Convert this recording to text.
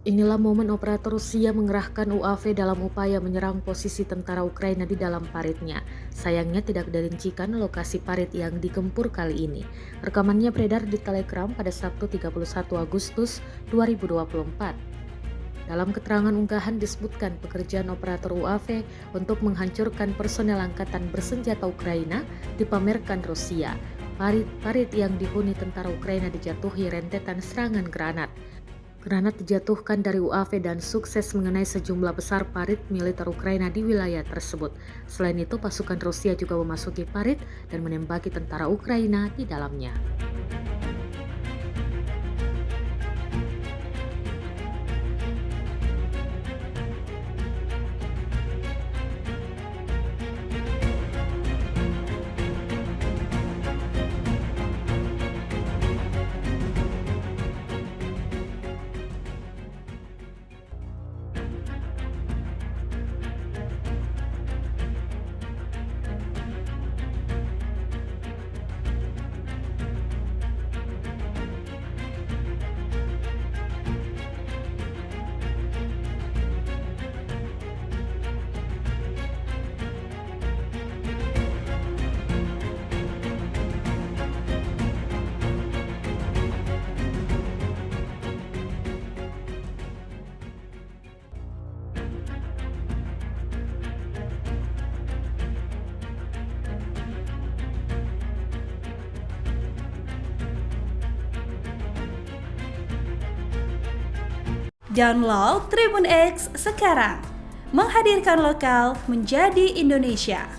Inilah momen operator Rusia mengerahkan UAV dalam upaya menyerang posisi tentara Ukraina di dalam paritnya. Sayangnya tidak dirincikan lokasi parit yang digempur kali ini. Rekamannya beredar di Telegram pada Sabtu 31 Agustus 2024. Dalam keterangan unggahan disebutkan pekerjaan operator UAV untuk menghancurkan personel angkatan bersenjata Ukraina dipamerkan Rusia. Parit yang dihuni tentara Ukraina dijatuhi rentetan serangan granat. Granat dijatuhkan dari UAV dan sukses mengenai sejumlah besar parit militer Ukraina di wilayah tersebut. Selain itu, pasukan Rusia juga memasuki parit dan menembaki tentara Ukraina di dalamnya. Download Tribun X sekarang, menghadirkan lokal menjadi Indonesia.